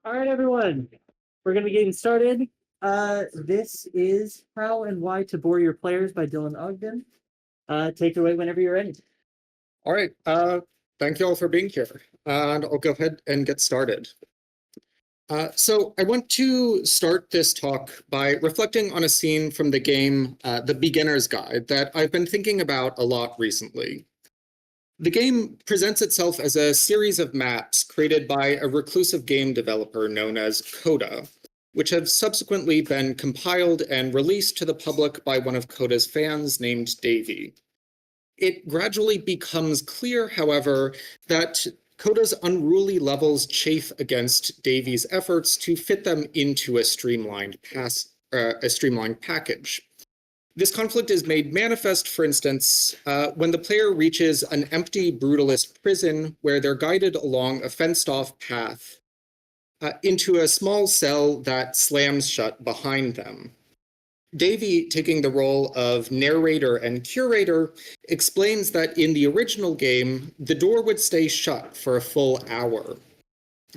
All right, everyone. We're going to be getting started. This is How and Why to Bore Your Players by Dylan Ogden. Take it away whenever you're ready. All right. Thank you all for being here. And I'll go ahead and get started. So I want to start this talk by reflecting on a scene from the game The Beginner's Guide that I've been thinking about a lot recently. The game presents itself as a series of maps created by a reclusive game developer known as Coda, which have subsequently been compiled and released to the public by one of Coda's fans named Davey. It gradually becomes clear, however, that Coda's unruly levels chafe against Davey's efforts to fit them into a streamlined package. This conflict is made manifest, for instance, when the player reaches an empty brutalist prison where they're guided along a fenced-off path into a small cell that slams shut behind them. Davey, taking the role of narrator and curator, explains that in the original game, the door would stay shut for a full hour,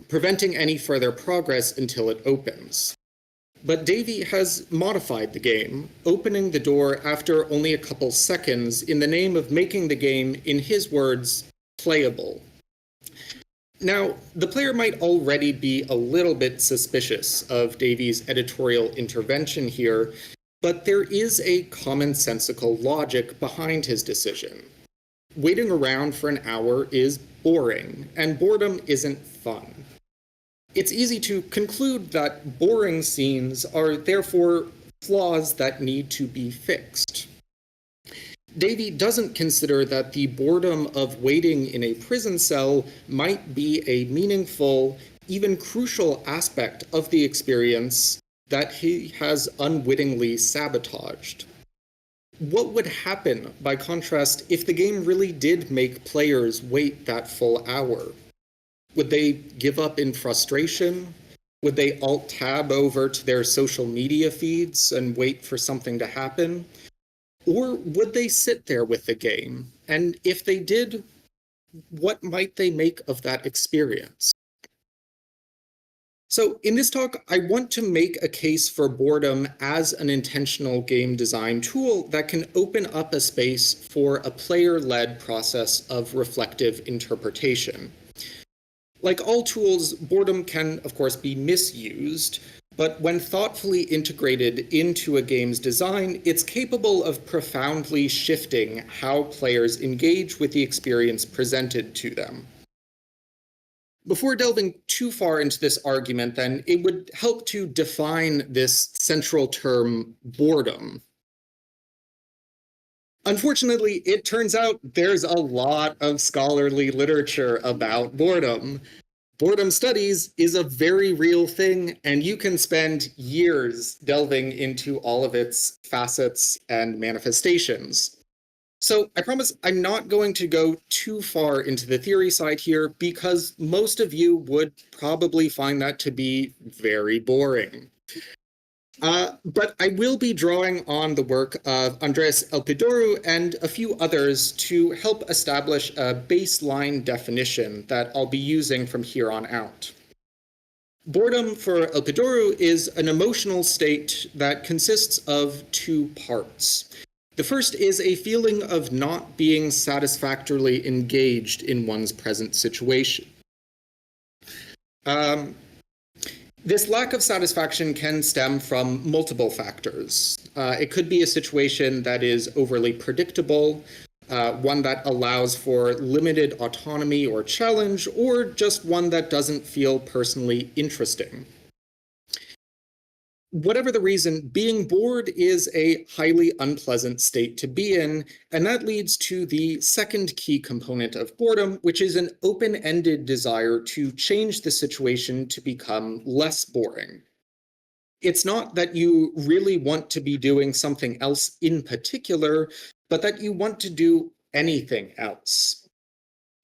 preventing any further progress until it opens. But Davey has modified the game, opening the door after only a couple seconds in the name of making the game, in his words, playable. Now, the player might already be a little bit suspicious of Davey's editorial intervention here, but there is a commonsensical logic behind his decision. Waiting around for an hour is boring, and boredom isn't fun. It's easy to conclude that boring scenes are therefore flaws that need to be fixed. Davey doesn't consider that the boredom of waiting in a prison cell might be a meaningful, even crucial aspect of the experience that he has unwittingly sabotaged. What would happen, by contrast, if the game really did make players wait that full hour? Would they give up in frustration? Would they alt-tab over to their social media feeds and wait for something to happen? Or would they sit there with the game? And if they did, what might they make of that experience? So in this talk, I want to make a case for boredom as an intentional game design tool that can open up a space for a player-led process of reflective interpretation. Like all tools, boredom can, of course, be misused, but when thoughtfully integrated into a game's design, it's capable of profoundly shifting how players engage with the experience presented to them. Before delving too far into this argument, then, it would help to define this central term, boredom. Unfortunately, it turns out there's a lot of scholarly literature about boredom. Boredom studies is a very real thing, and you can spend years delving into all of its facets and manifestations. So I promise I'm not going to go too far into the theory side here, because most of you would probably find that to be very boring. But I will be drawing on the work of Andrés Elpidoru and a few others to help establish a baseline definition that I'll be using from here on out. Boredom for Elpidoru is an emotional state that consists of two parts. The first is a feeling of not being satisfactorily engaged in one's present situation. This lack of satisfaction can stem from multiple factors. It could be a situation that is overly predictable, one that allows for limited autonomy or challenge, or just one that doesn't feel personally interesting. Whatever the reason, being bored is a highly unpleasant state to be in, and that leads to the second key component of boredom, which is an open-ended desire to change the situation to become less boring. It's not that you really want to be doing something else in particular, but that you want to do anything else.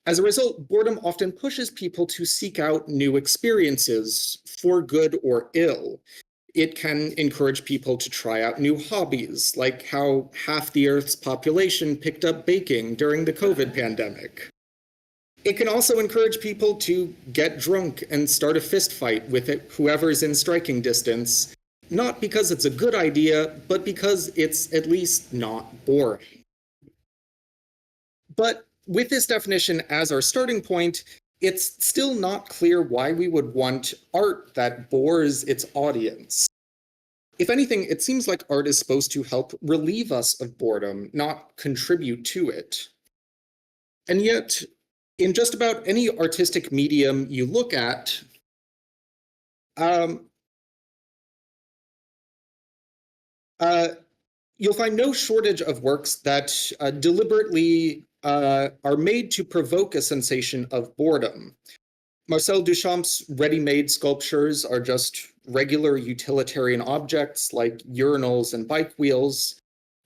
As a result, boredom often pushes people to seek out new experiences, for good or ill. It can encourage people to try out new hobbies, like how half the Earth's population picked up baking during the COVID pandemic. It can also encourage people to get drunk and start a fist fight with whoever's in striking distance, not because it's a good idea, but because it's at least not boring. But with this definition as our starting point, it's still not clear why we would want art that bores its audience. If anything, it seems like art is supposed to help relieve us of boredom, not contribute to it. And yet, in just about any artistic medium you look at, you'll find no shortage of works that deliberately are made to provoke a sensation of boredom. Marcel Duchamp's ready-made sculptures are just regular utilitarian objects like urinals and bike wheels.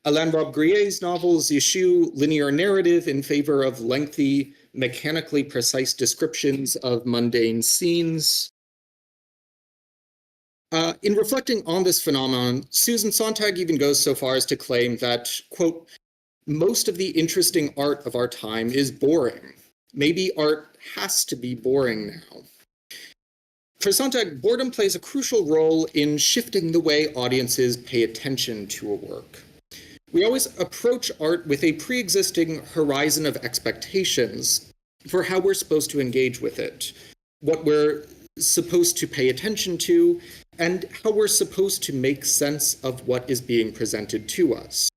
Alain Robbe-Grier's novels eschew linear narrative in favor of lengthy, mechanically precise descriptions of mundane scenes. In reflecting on this phenomenon, Susan Sontag even goes so far as to claim that, quote, most of the interesting art of our time is boring. Maybe art has to be boring now. For Sontag, boredom plays a crucial role in shifting the way audiences pay attention to a work. We always approach art with a pre-existing horizon of expectations for how we're supposed to engage with it, what we're supposed to pay attention to, and how we're supposed to make sense of what is being presented to us.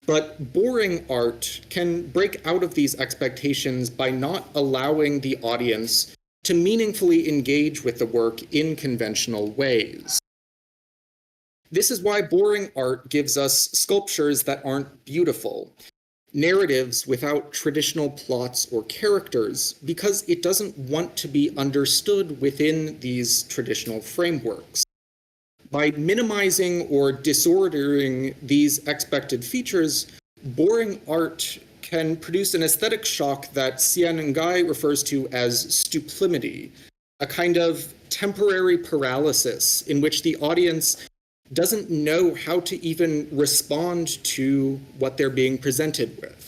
But boring art can break out of these expectations by not allowing the audience to meaningfully engage with the work in conventional ways. This is why boring art gives us sculptures that aren't beautiful, narratives without traditional plots or characters, because it doesn't want to be understood within these traditional frameworks. By minimizing or disordering these expected features, boring art can produce an aesthetic shock that Xian Ngai refers to as stuplimity, a kind of temporary paralysis in which the audience doesn't know how to even respond to what they're being presented with.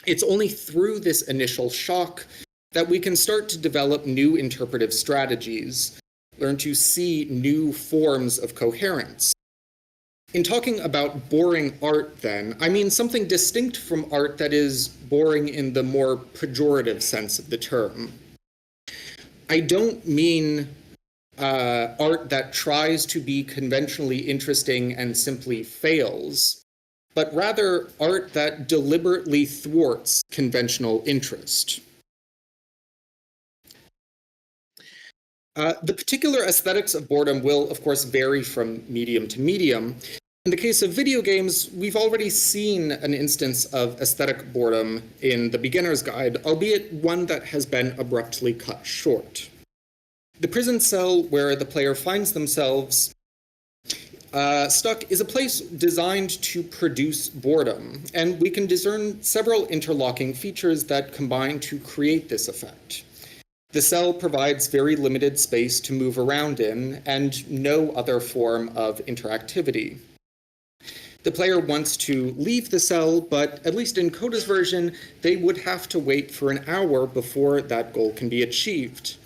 It's only through this initial shock that we can start to develop new interpretive strategies, learn to see new forms of coherence. In talking about boring art, then, I mean something distinct from art that is boring in the more pejorative sense of the term. I don't mean art that tries to be conventionally interesting and simply fails, but rather art that deliberately thwarts conventional interest. The particular aesthetics of boredom will, of course, vary from medium to medium. In the case of video games, we've already seen an instance of aesthetic boredom in the beginner's guide, albeit one that has been abruptly cut short. The prison cell where the player finds themselves stuck is a place designed to produce boredom, and we can discern several interlocking features that combine to create this effect. The cell provides very limited space to move around in, and no other form of interactivity. The player wants to leave the cell, but at least in Coda's version, they would have to wait for an hour before that goal can be achieved.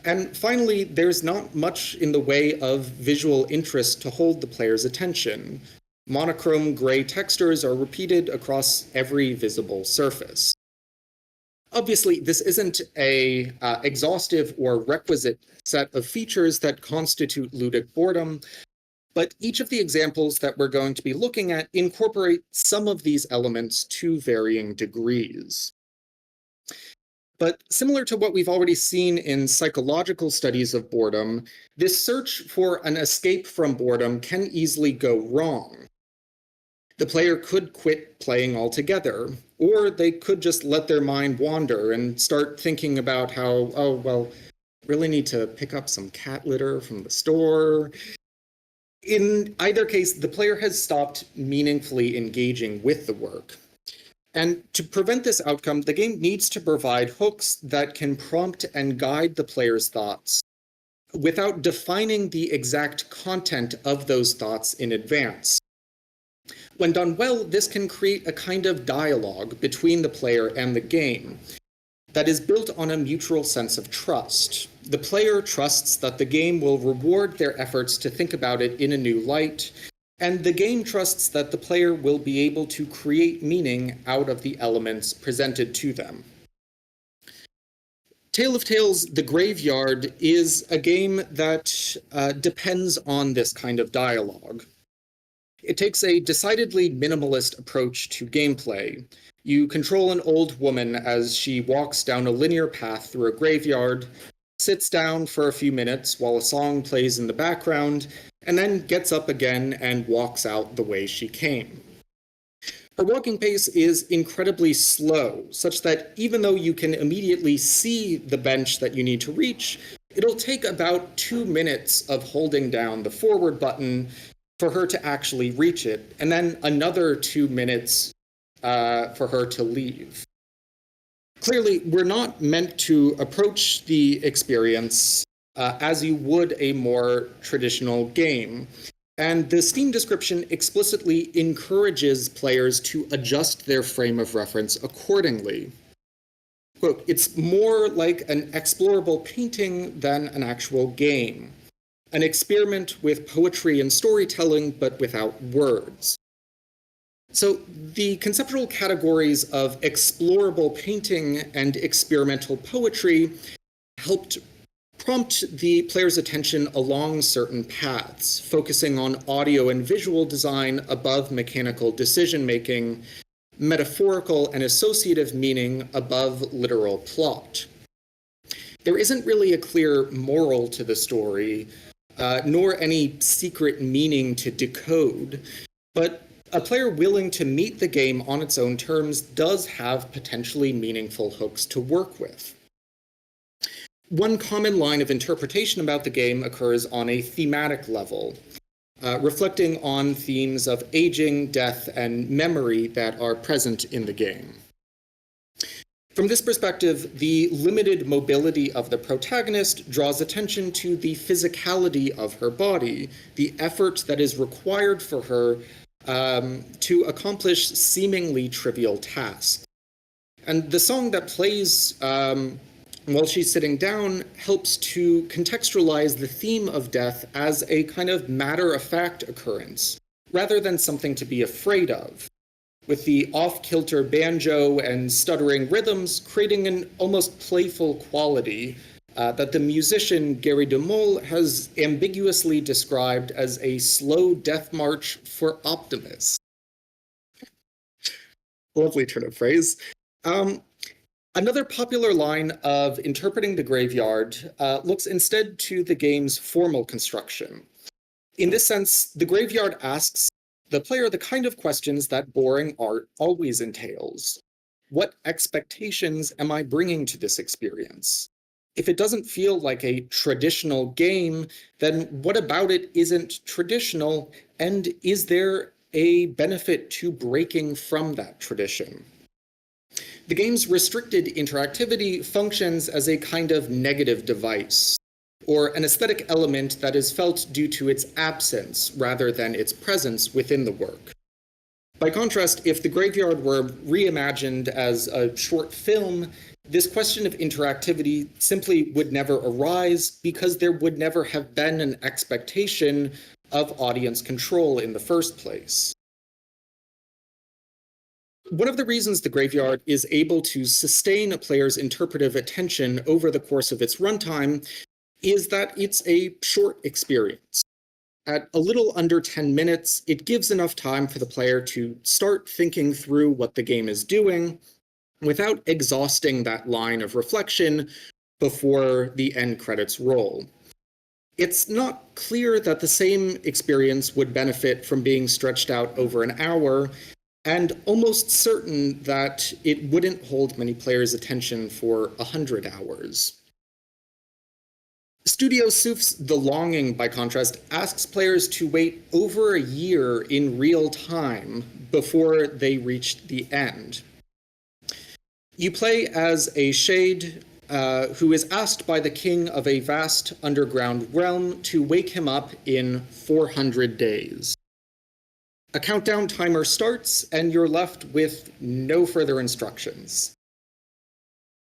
And finally, there's not much in the way of visual interest to hold the player's attention. Monochrome gray textures are repeated across every visible surface. Obviously, this isn't an exhaustive or requisite set of features that constitute ludic boredom, but each of the examples that we're going to be looking at incorporate some of these elements to varying degrees. But similar to what we've already seen in psychological studies of boredom, this search for an escape from boredom can easily go wrong. The player could quit playing altogether, or they could just let their mind wander and start thinking about how, oh, well, really need to pick up some cat litter from the store. In either case, the player has stopped meaningfully engaging with the work. And to prevent this outcome, the game needs to provide hooks that can prompt and guide the player's thoughts without defining the exact content of those thoughts in advance. When done well, this can create a kind of dialogue between the player and the game. that is built on a mutual sense of trust. The player trusts that the game will reward their efforts to think about it in a new light, and the game trusts that the player will be able to create meaning out of the elements presented to them. Tale of Tales: The Graveyard is a game that depends on this kind of dialogue. It takes a decidedly minimalist approach to gameplay. You control an old woman as she walks down a linear path through a graveyard, sits down for a few minutes while a song plays in the background, and then gets up again and walks out the way she came. Her walking pace is incredibly slow, such that even though you can immediately see the bench that you need to reach, it'll take about 2 minutes of holding down the forward button for her to actually reach it, and then another 2 minutes for her to leave. Clearly, we're not meant to approach the experience as you would a more traditional game. And the Steam description explicitly encourages players to adjust their frame of reference accordingly. Quote, "It's more like an explorable painting than an actual game. An experiment with poetry and storytelling, but without words." So the conceptual categories of explorable painting and experimental poetry helped prompt the player's attention along certain paths, focusing on audio and visual design above mechanical decision-making, metaphorical and associative meaning above literal plot. There isn't really a clear moral to the story, nor any secret meaning to decode, but a player willing to meet the game on its own terms does have potentially meaningful hooks to work with. One common line of interpretation about the game occurs on a thematic level, reflecting on themes of aging, death, and memory that are present in the game. From this perspective, the limited mobility of the protagonist draws attention to the physicality of her body, the effort that is required for her to accomplish seemingly trivial tasks. And the song that plays while she's sitting down helps to contextualize the theme of death as a kind of matter-of-fact occurrence, rather than something to be afraid of, with the off-kilter banjo and stuttering rhythms creating an almost playful quality that the musician Gary DeMol has ambiguously described as a slow death march for optimists. Lovely turn of phrase. Another popular line of interpreting the graveyard looks instead to the game's formal construction. In this sense, the graveyard asks the player the kind of questions that boring art always entails. What expectations am I bringing to this experience? If it doesn't feel like a traditional game, then what about it isn't traditional, and is there a benefit to breaking from that tradition? The game's restricted interactivity functions as a kind of negative device, or an aesthetic element that is felt due to its absence rather than its presence within the work. By contrast, if the graveyard were reimagined as a short film, this question of interactivity simply would never arise because there would never have been an expectation of audience control in the first place. One of the reasons the graveyard is able to sustain a player's interpretive attention over the course of its runtime is that it's a short experience. At a little under 10 minutes, it gives enough time for the player to start thinking through what the game is doing without exhausting that line of reflection before the end credits roll. It's not clear that the same experience would benefit from being stretched out over an hour, and almost certain that it wouldn't hold many players' attention for 100 hours. Studio Seufz The Longing, by contrast, asks players to wait over a year in real time before they reach the end. You play as a shade who is asked by the king of a vast underground realm to wake him up in 400 days. A countdown timer starts, and you're left with no further instructions.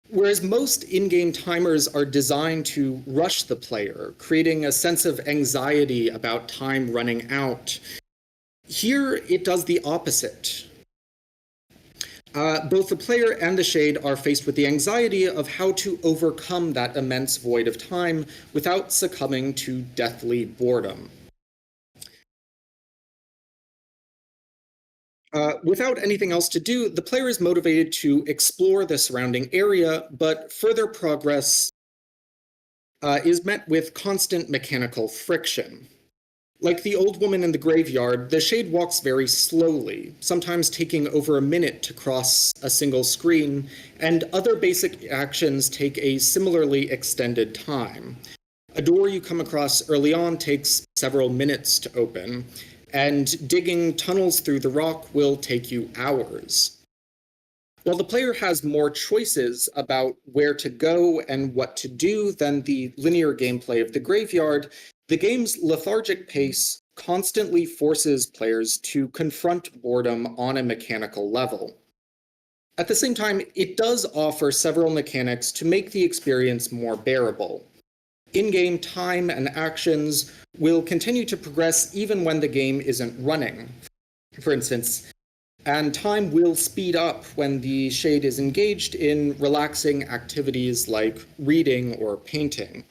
Whereas most in-game timers are designed to rush the player, creating a sense of anxiety about time running out, here it does the opposite. Both the player and the shade are faced with the anxiety of how to overcome that immense void of time without succumbing to deathly boredom. Without anything else to do, the player is motivated to explore the surrounding area, but further progress is met with constant mechanical friction. Like the old woman in the graveyard, the shade walks very slowly, sometimes taking over a minute to cross a single screen, and other basic actions take a similarly extended time. A door you come across early on takes several minutes to open, and digging tunnels through the rock will take you hours. While the player has more choices about where to go and what to do than the linear gameplay of the graveyard, the game's lethargic pace constantly forces players to confront boredom on a mechanical level. At the same time, it does offer several mechanics to make the experience more bearable. In-game time and actions will continue to progress even when the game isn't running, for instance, and time will speed up when the shade is engaged in relaxing activities like reading or painting.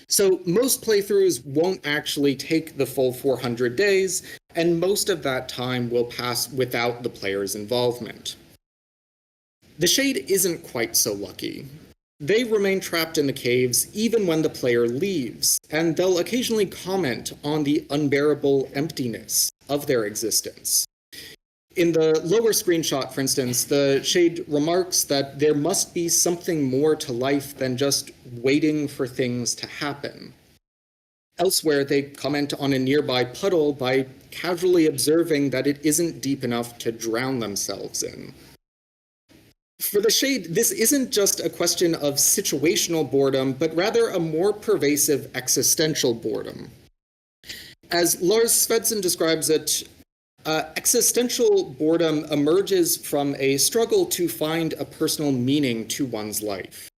So most playthroughs won't actually take the full 400 days, and most of that time will pass without the player's involvement. The shade isn't quite so lucky. They remain trapped in the caves even when the player leaves, and they'll occasionally comment on the unbearable emptiness of their existence. In the lower screenshot, for instance, the shade remarks that there must be something more to life than just waiting for things to happen. Elsewhere, they comment on a nearby puddle by casually observing that it isn't deep enough to drown themselves in. For the shade, this isn't just a question of situational boredom, but rather a more pervasive existential boredom. As Lars Svedsen describes it, existential boredom emerges from a struggle to find a personal meaning to one's life.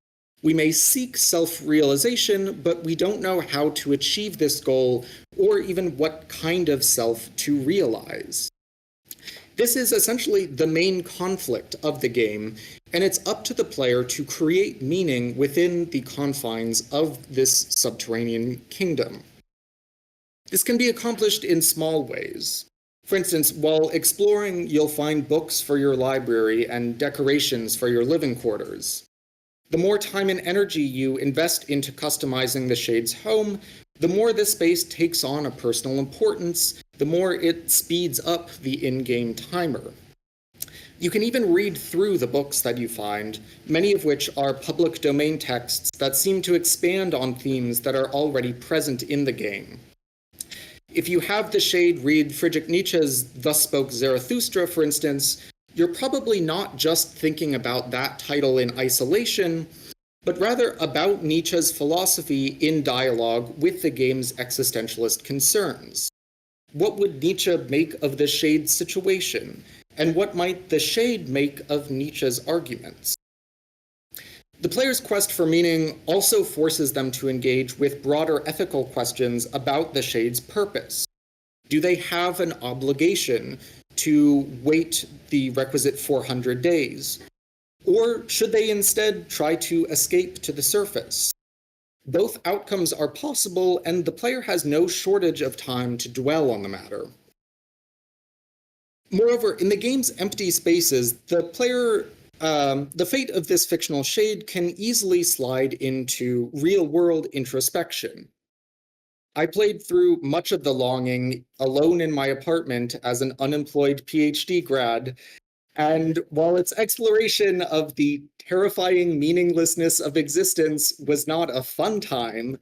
We may seek self-realization, but we don't know how to achieve this goal or even what kind of self to realize. This is essentially the main conflict of the game, and it's up to the player to create meaning within the confines of this subterranean kingdom. This can be accomplished in small ways. For instance, while exploring, you'll find books for your library and decorations for your living quarters. The more time and energy you invest into customizing the shade's home, the more this space takes on a personal importance, the more it speeds up the in-game timer. You can even read through the books that you find, many of which are public domain texts that seem to expand on themes that are already present in the game. If you have the shade read Friedrich Nietzsche's Thus Spoke Zarathustra, for instance, you're probably not just thinking about that title in isolation, but rather about Nietzsche's philosophy in dialogue with the game's existentialist concerns. What would Nietzsche make of the shade's situation? And what might the shade make of Nietzsche's arguments? The player's quest for meaning also forces them to engage with broader ethical questions about the shade's purpose. Do they have an obligation to wait the requisite 400 days? Or should they instead try to escape to the surface? Both outcomes are possible, and the player has no shortage of time to dwell on the matter. Moreover, in the game's empty spaces, the fate of this fictional shade can easily slide into real-world introspection. I played through much of The Longing alone in my apartment as an unemployed PhD grad, and while its exploration of the terrifying meaninglessness of existence was not a fun time,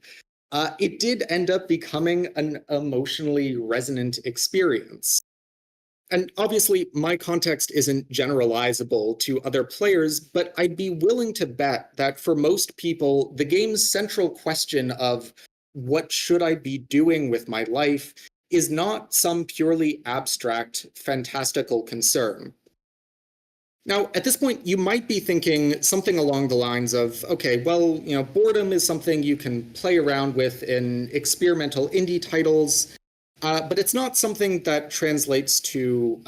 it did end up becoming an emotionally resonant experience. And obviously, my context isn't generalizable to other players, but I'd be willing to bet that for most people, the game's central question of what should I be doing with my life is not some purely abstract, fantastical concern. Now, at this point, you might be thinking something along the lines of, okay, well, boredom is something you can play around with in experimental indie titles, but it's not something that translates to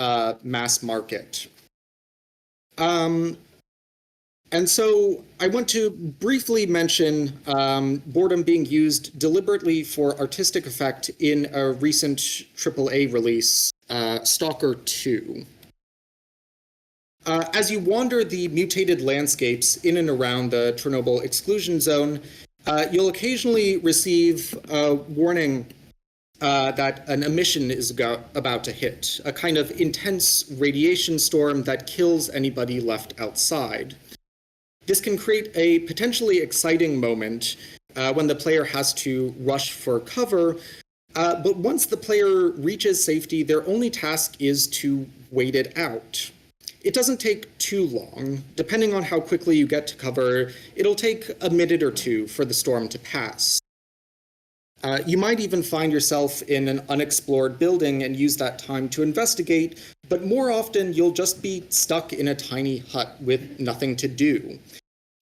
mass market. And so I want to briefly mention boredom being used deliberately for artistic effect in a recent AAA release, Stalker 2. As you wander the mutated landscapes in and around the Chernobyl exclusion zone, you'll occasionally receive a warning that an emission is about to hit, a kind of intense radiation storm that kills anybody left outside. This can create a potentially exciting moment when the player has to rush for cover, but once the player reaches safety, their only task is to wait it out. It doesn't take too long. Depending on how quickly you get to cover, it'll take a minute or two for the storm to pass. You might even find yourself in an unexplored building and use that time to investigate, but more often you'll just be stuck in a tiny hut with nothing to do.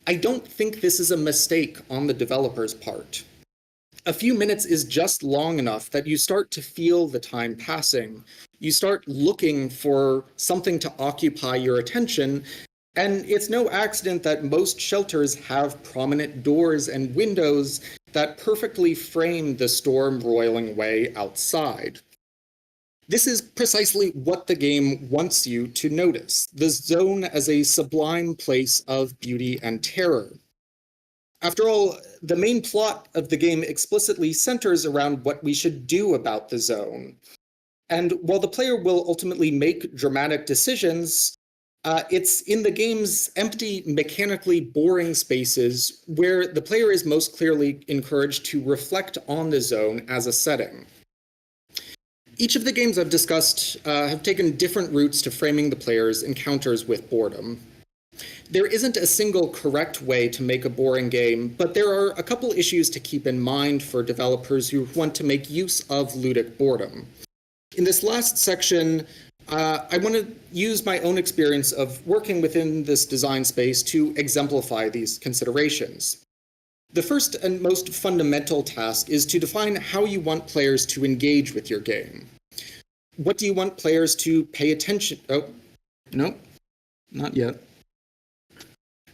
I don't think this is a mistake on the developer's part. A few minutes is just long enough that you start to feel the time passing. You start looking for something to occupy your attention, and it's no accident that most shelters have prominent doors and windows that perfectly frame the storm roiling away outside. This is precisely what the game wants you to notice, the zone as a sublime place of beauty and terror. After all, the main plot of the game explicitly centers around what we should do about the zone. And while the player will ultimately make dramatic decisions, it's in the game's empty, mechanically boring spaces where the player is most clearly encouraged to reflect on the zone as a setting. Each of the games I've discussed have taken different routes to framing the player's encounters with boredom. There isn't a single correct way to make a boring game, but there are a couple issues to keep in mind for developers who want to make use of ludic boredom. In this last section, I want to use my own experience of working within this design space to exemplify these considerations. The first and most fundamental task is to define how you want players to engage with your game. What do you want players to pay attention? Oh, no, not yet.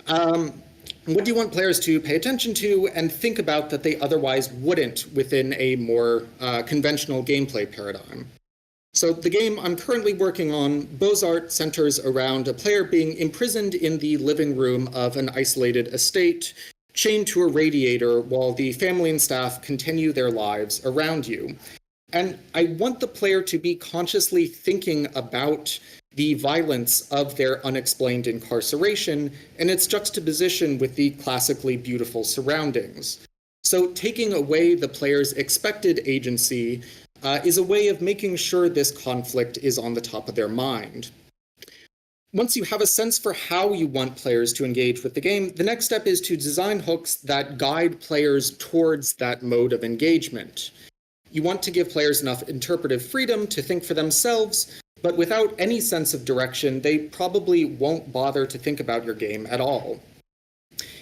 What do you want players to pay attention to and think about that they otherwise wouldn't within a more conventional gameplay paradigm? So the game I'm currently working on, Beaux-Arts, centers around a player being imprisoned in the living room of an isolated estate, chained to a radiator while the family and staff continue their lives around you. And I want the player to be consciously thinking about the violence of their unexplained incarceration and its juxtaposition with the classically beautiful surroundings. So taking away the player's expected agency is a way of making sure this conflict is on the top of their mind. Once you have a sense for how you want players to engage with the game, the next step is to design hooks that guide players towards that mode of engagement. You want to give players enough interpretive freedom to think for themselves, but without any sense of direction, they probably won't bother to think about your game at all.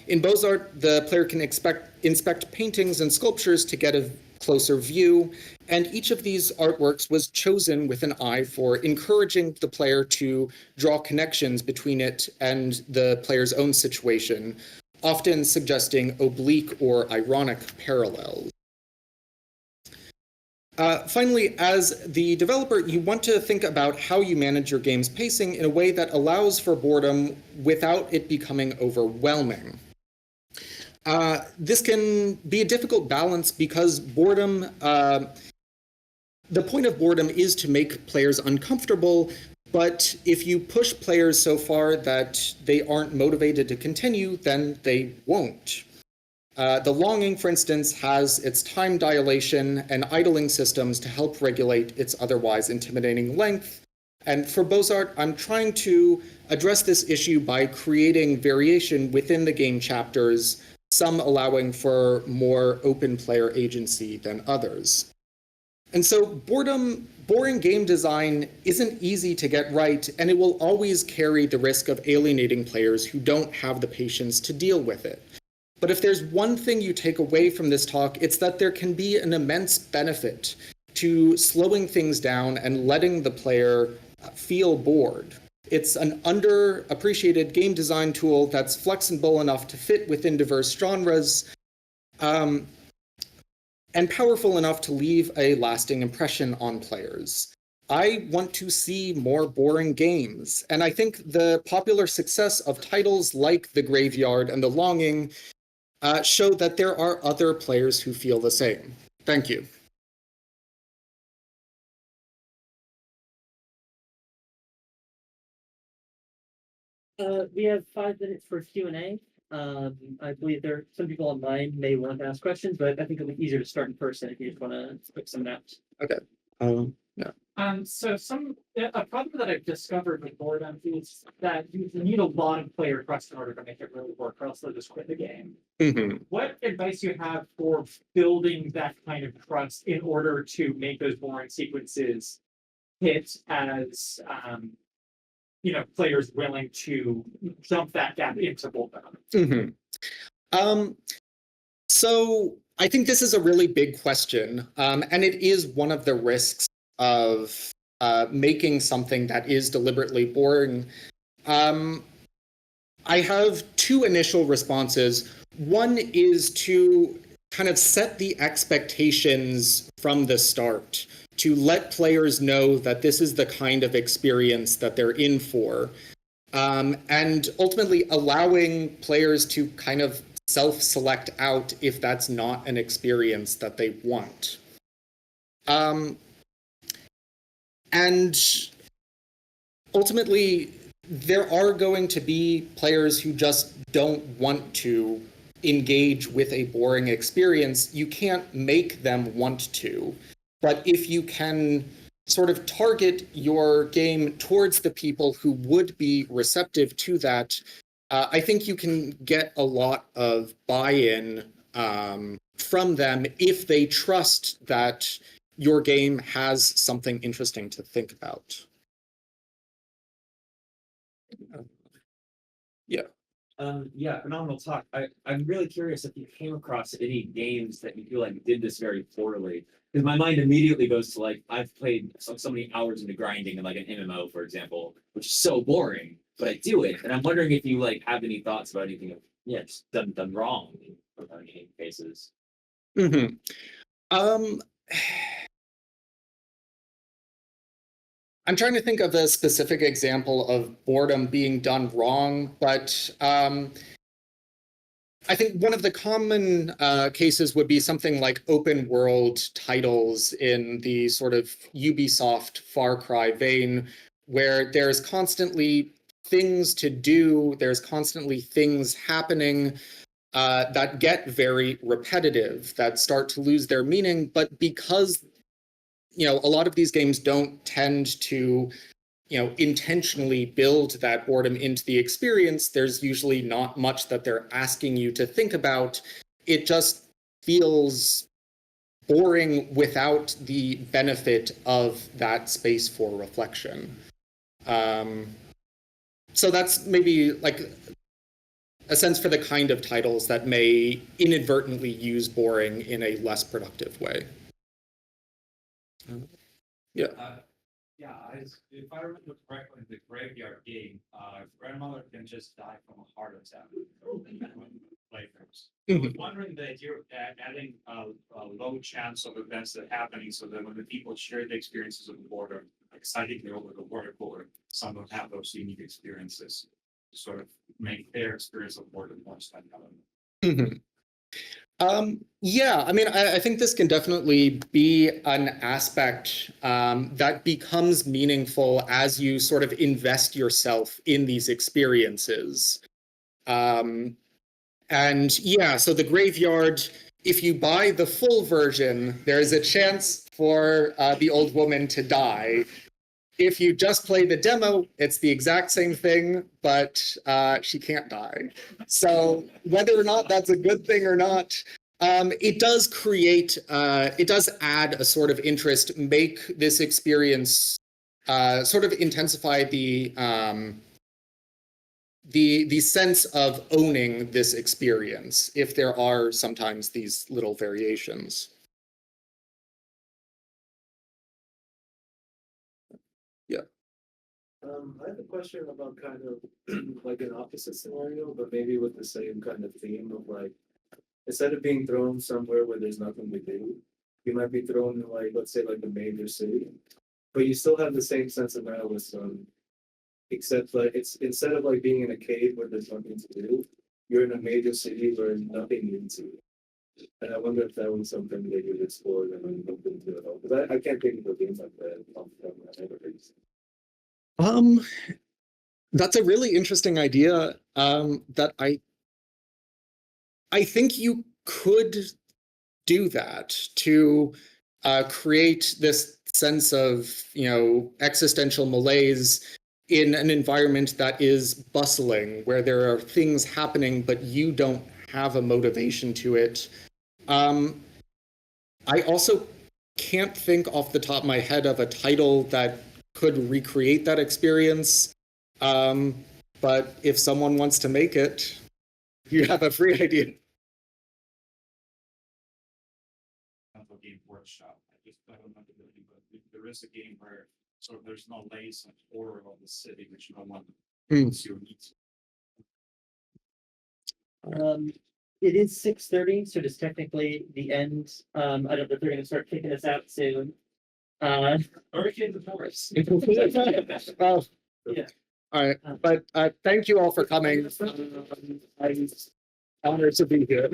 In Beaux-Arts, the player can inspect paintings and sculptures to get a closer view, and each of these artworks was chosen with an eye for encouraging the player to draw connections between it and the player's own situation, often suggesting oblique or ironic parallels. Finally, as the developer, you want to think about how you manage your game's pacing in a way that allows for boredom without it becoming overwhelming. This can be a difficult balance because boredom, the point of boredom is to make players uncomfortable, but if you push players so far that they aren't motivated to continue, then they won't. The Longing, for instance, has its time dilation and idling systems to help regulate its otherwise intimidating length. And for Beaux-Arts, I'm trying to address this issue by creating variation within the game chapters, some allowing for more open player agency than others. And so boring game design isn't easy to get right, and it will always carry the risk of alienating players who don't have the patience to deal with it. But if there's one thing you take away from this talk, it's that there can be an immense benefit to slowing things down and letting the player feel bored. It's an underappreciated game design tool that's flexible enough to fit within diverse genres, and powerful enough to leave a lasting impression on players. I want to see more boring games, and I think the popular success of titles like The Graveyard and The Longing show that there are other players who feel the same. Thank you. We have 5 minutes for Q&A. I believe some people online may want to ask questions, but I think it'll be easier to start in person if you just want to pick someone out. Okay. Yeah. So a problem that I've discovered with boredom is that you need a lot of player trust in order to make it really work, or else they'll just quit the game. Mm-hmm. What advice do you have for building that kind of trust in order to make those boring sequences hit as players willing to jump that gap into boredom? Mm-hmm. So I think this is a really big question, and it is one of the risks of making something that is deliberately boring. I have 2 initial responses. One is to kind of set the expectations from the start, to let players know that this is the kind of experience that they're in for, and ultimately allowing players to kind of self-select out if that's not an experience that they want. And ultimately, there are going to be players who just don't want to engage with a boring experience. You can't make them want to. But if you can sort of target your game towards the people who would be receptive to that, I think you can get a lot of buy-in from them if they trust that your game has something interesting to think about. Yeah. Yeah, phenomenal talk. I'm really curious if you came across any games that you feel like did this very poorly. Because my mind immediately goes to like, I've played so many hours into grinding in like an MMO, for example, which is so boring, but I do it. And I'm wondering if you like have any thoughts about anything of, just done wrong in any cases. Mm-hmm. I'm trying to think of a specific example of boredom being done wrong, but I think one of the common cases would be something like open world titles in the sort of Ubisoft Far Cry vein, where there's constantly things to do, there's constantly things happening that get very repetitive, that start to lose their meaning, but because a lot of these games don't tend to, intentionally build that boredom into the experience, there's usually not much that they're asking you to think about. It just feels boring without the benefit of that space for reflection. So that's maybe like a sense for the kind of titles that may inadvertently use boring in a less productive way. Yeah. If I remember correctly, the Graveyard game, grandmother can just die from a heart attack. Playthroughs. I was wondering that you're adding a low chance of events that are happening, so that when the people share the experiences of the border, excitingly over the water cooler, some will have those unique experiences to sort of make their experience of boredom more standout. Yeah, I mean, I think this can definitely be an aspect that becomes meaningful as you sort of invest yourself in these experiences. And yeah, so the Graveyard, if you buy the full version, there's a chance for the old woman to die. If you just play the demo, it's the exact same thing, but she can't die. So whether or not that's a good thing or not, It does create, it does add a sort of interest, make this experience sort of intensify the sense of owning this experience, if there are sometimes these little variations. I have a question about kind of like an opposite scenario, but maybe with the same kind of theme of like, instead of being thrown somewhere where there's nothing to do, you might be thrown in like, let's say like a major city, but you still have the same sense of nihilism, except like it's instead of like being in a cave where there's nothing to do, you're in a major city where nothing needs you. And I wonder if that was something that you'd explored and looked into at all, because I can't think of a game like that off the top of my head at least. That's a really interesting idea. That I think you could do that to create this sense of, you know, existential malaise in an environment that is bustling, where there are things happening, but you don't have a motivation to it. I also can't think off the top of my head of a title that could recreate that experience. But if someone wants to make it, you have a free idea. Game workshop. I don't know the name, but there is a game where sort of there's no lace and horror of the city, which no one wants your needs. It is 6:30, so it is technically the end. I don't know if they're going to start kicking us out soon. Hurricane the forest. Well, Yeah. all right, but thank you all for coming. I'm honored to be here.